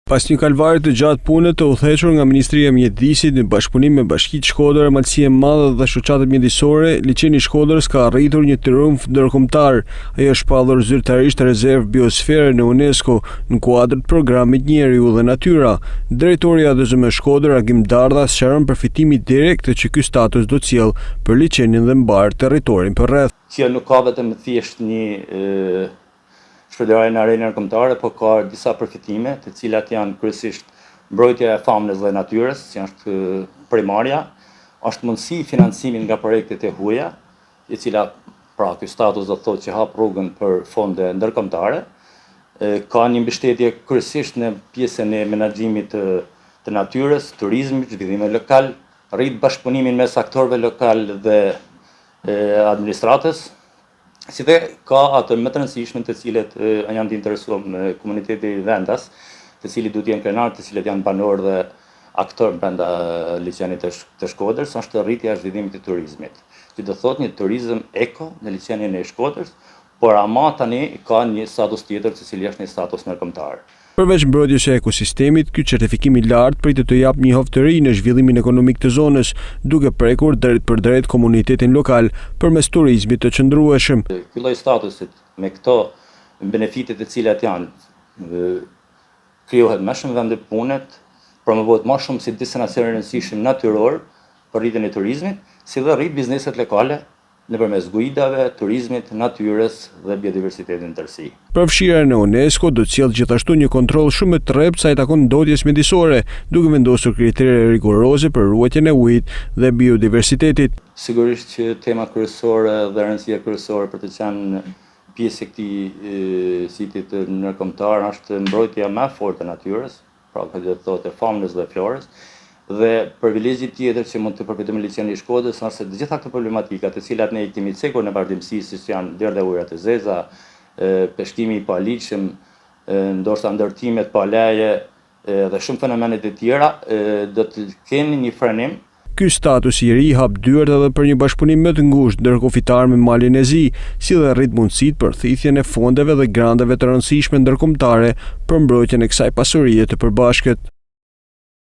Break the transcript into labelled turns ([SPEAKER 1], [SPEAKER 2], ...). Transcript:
[SPEAKER 1] Pas një kalvarit të gjatë punët të udhëhequr nga Ministria e Mjedisit në bashkëpunim me Bashkitë Shkodër, Malësi e Madhe dhe shoqatat mjedisore, liçeni i Shkodrës ka arritur një triumf ndërkombëtar. Ai është shpallur zyrtarisht rezervë biosfere në UNESCO në kuadër të programit Njeriu dhe Natyra. Drejtori i ADZM Shkodër, Agim Dardha, sqaron përfitimin direkt që ky status do të sjellë për liçenin dhe mbar territorin përreth.
[SPEAKER 2] Që nuk ka vetëm thjesht një shpërndarje në arenën kombëtare, por ka disa përfitime, të cilat janë kryesisht mbrojtja e famës dhe natyrës, që është primarja, është mundësi financimit nga projektet e huaja, e cila pra ky status do të thotë që hap rrugën për fonde ndërkombëtare, ka një mbështetje kryesisht në pjesën e menaxhimit të natyrës, turizmit, zhvillimit lokal, rrit bashkëpunimin mes aktorëve lokal dhe administratës, si dhe ka atë më të rëndësishme të cilët janë të interesuar në komuniteti vendas, të cilët duhet jenë krenar, të cilët janë banor dhe aktor brenda liçenit të Shkodrës, është rritja e zhvillimit të turizmit. Që do thotë një turizëm eko në liçenin e Shkodrës, por ama tani ka një status tjetër, të cili është një status ndërkombëtar.
[SPEAKER 1] Përveç mbrojtjes së ekosistemit, ky certifikim i lartë pritet të japë një hovë të ri në zhvillimin ekonomik të zonës, duke prekur drejt për drejt komunitetin lokal përmes turizmit të qëndrueshëm.
[SPEAKER 2] Ky lloj statusit me këto benefitet të cilat janë, krijohet më shumë vende punët, promovohet më shumë si destinacion i rëndësishëm natyror për rritjen e turizmit, si dhe rrit bizneset lokale nëpërmes guidave, turizmit, natyrës dhe biodiversitetit në tërësi.
[SPEAKER 1] Përfshirja në UNESCO do të sjellë gjithashtu një kontroll shumë më të rreptë sa i takon ndotjes mjedisore, duke vendosur kritere rigoroze për ruajtjen e ujit dhe biodiversitetit.
[SPEAKER 2] Sigurisht që tema kryesore dhe rëndësia kryesore për të qenë pjesë e këtij sitit ndërkombëtar është mbrojtja më e fortë e natyrës, pra do të thotë e faunës dhe florës. Dhe privilegji tjetër që mund të përfitojmë liçeni i Shkodrës është se të gjitha këto problematika, të cilat ne i kemi cekur në vazhdimsi, siç janë derdha e ujërat e zeza, peshkimi i paligjshëm, ndoshta ndërtimet pa leje dhe shumë fenomene të tjera, do të kenë një frenim.
[SPEAKER 1] Ky status i ri hap dyert edhe për një bashkëpunim më të ngushtë ndërkufitar me Malin e Zi, si dhe rrit mundësitë për thithjen e fondeve dhe granteve të rëndësishme ndërkombëtare për mbrojtjen e kësaj pasurie të përbashkët.